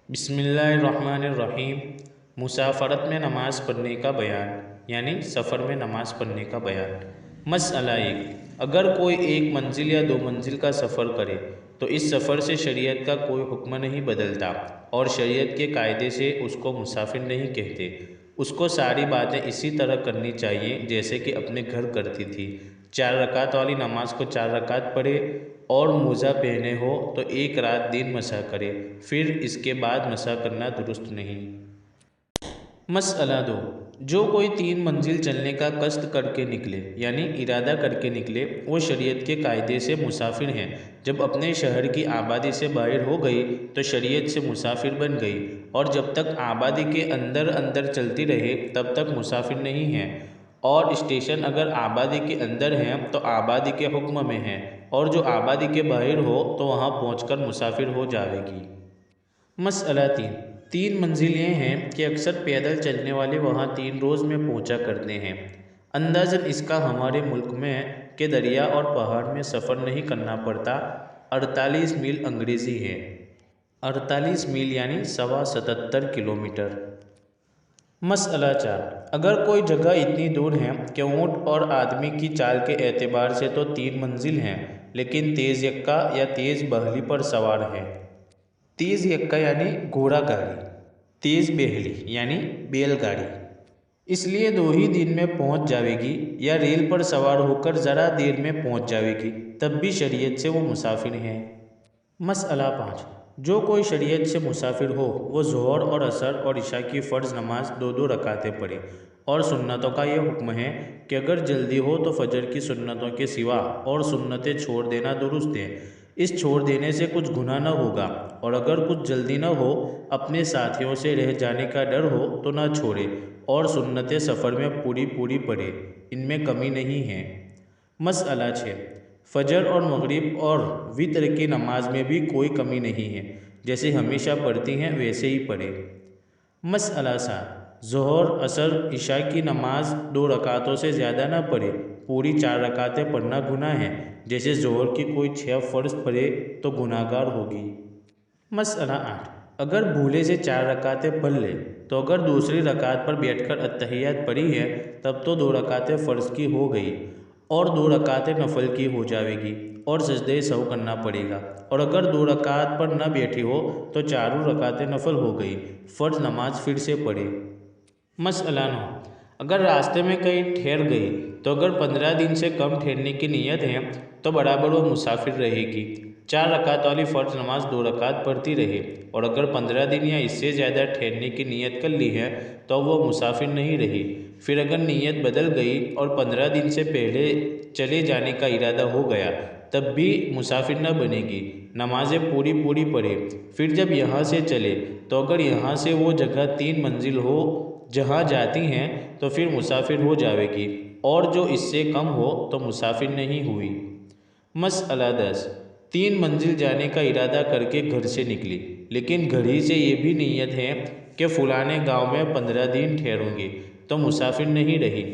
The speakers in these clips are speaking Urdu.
بسم اللہ الرحمن الرحیم۔ مسافرت میں نماز پڑھنے کا بیان، یعنی سفر میں نماز پڑھنے کا بیان۔ مسئلہ 1، اگر کوئی ایک منزل یا 2 منزل کا سفر کرے تو اس سفر سے شریعت کا کوئی حکم نہیں بدلتا اور شریعت کے قاعدے سے اس کو مسافر نہیں کہتے۔ اس کو ساری باتیں اسی طرح کرنی چاہیے جیسے کہ اپنے گھر کرتی تھی۔ 4 رکعت والی نماز کو 4 رکعت پڑھے اور موزہ پہنے ہو تو 1 رات دن مسح کرے، پھر اس کے بعد مسح کرنا درست نہیں۔ مسئلہ 2، جو کوئی 3 منزل چلنے کا قصد کر کے نکلے، یعنی ارادہ کر کے نکلے، وہ شریعت کے قاعدے سے مسافر ہیں۔ جب اپنے شہر کی آبادی سے باہر ہو گئی تو شریعت سے مسافر بن گئی، اور جب تک آبادی کے اندر چلتی رہے تب تک مسافر نہیں ہے، اور اسٹیشن اگر آبادی کے اندر ہیں تو آبادی کے حکم میں ہیں، اور جو آبادی کے باہر ہو تو وہاں پہنچ کر مسافر ہو جاوے گی۔ مسئلہ 3 منزل یہ ہیں کہ اکثر پیدل چلنے والے وہاں 3 روز میں پہنچا کرتے ہیں۔ اندازاً اس کا ہمارے ملک میں کہ دریا اور پہاڑ میں سفر نہیں کرنا پڑتا 48 میل انگریزی ہے۔ 48 میل یعنی 77.25 کلومیٹر۔ مسئلہ 4، اگر کوئی جگہ اتنی دور ہے کہ اونٹ اور آدمی کی چال کے اعتبار سے تو 3 منزل ہیں، لیکن تیز یکہ یا تیز بہلی پر سوار ہے۔ تیز یکہ یعنی گھوڑا گاڑی، تیز بہلی یعنی بیل گاڑی، اس لیے 2 ہی دن میں پہنچ جاوے گی، یا ریل پر سوار ہو کر ذرا دیر میں پہنچ جاوے گی، تب بھی شریعت سے وہ مسافر ہیں۔ مسئلہ 5، جو کوئی شریعت سے مسافر ہو وہ ظہر اور عصر اور عشاء کی فرض نماز 2 رکعتیں پڑھے، اور سنتوں کا یہ حکم ہے کہ اگر جلدی ہو تو فجر کی سنتوں کے سوا اور سنتیں چھوڑ دینا درست ہے۔ اس چھوڑ دینے سے کچھ گناہ نہ ہوگا، اور اگر کچھ جلدی نہ ہو، اپنے ساتھیوں سے رہ جانے کا ڈر ہو تو نہ چھوڑے، اور سنتیں سفر میں پوری پڑھے، ان میں کمی نہیں ہے۔ مسئلہ 6، فجر اور مغرب اور وتر کی نماز میں بھی کوئی کمی نہیں ہے، جیسے ہمیشہ پڑھتی ہیں ویسے ہی پڑھے۔ مسئلہ 7، ظہر، عصر، عشاء کی نماز 2 رکعتوں سے زیادہ نہ پڑھے، پوری 4 رکعتیں پڑھنا گناہ ہے، جیسے ظہر کی کوئی 6 فرض پڑھے تو گناہ گار ہوگی۔ مسئلہ 8، اگر بھولے سے 4 رکعتیں پڑھ لے تو اگر دوسری رکعت پر بیٹھ کر اتحیات پڑھی ہے تب تو 2 رکعتیں فرض کی ہو گئی اور 2 رکعتیں نفل کی ہو جاوے گی، اور سجدہ سہو کرنا پڑے گا، اور اگر 2 رکعت پر نہ بیٹھی ہو تو 4 رکعتیں نفل ہو گئی، فرض نماز پھر سے پڑھے۔ مسئلہ 9، اگر راستے میں کہیں ٹھہر گئی تو اگر 15 دن سے کم ٹھہرنے کی نیت ہے تو برابر وہ مسافر رہے گی، 4 رکعت والی فرض نماز 2 رکعت پڑھتی رہے، اور اگر 15 دن یا اس سے زیادہ ٹھہرنے کی نیت کر لی ہے تو وہ مسافر نہیں رہی۔ پھر اگر نیت بدل گئی اور 15 دن سے پہلے چلے جانے کا ارادہ ہو گیا تب بھی مسافر نہ بنے گی، نمازیں پوری پڑھے۔ پھر جب یہاں سے چلے تو اگر یہاں سے وہ جگہ 3 منزل ہو جہاں جاتی ہیں تو پھر مسافر ہو جاوے گی، اور جو اس سے کم ہو تو مسافر نہیں ہوئی۔ مسئلہ 10، 3 منزل جانے کا ارادہ کر کے گھر سے نکلی، لیکن گھر ہی سے یہ بھی نیت ہے کہ فلانے گاؤں میں 15 دن ٹھہروں گی، تو مسافر نہیں رہی،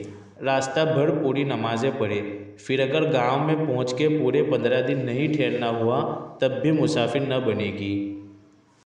راستہ بھر پوری نمازیں پڑھے۔ پھر اگر گاؤں میں پہنچ کے پورے 15 دن نہیں ٹھہرنا ہوا تب بھی مسافر نہ بنے گی۔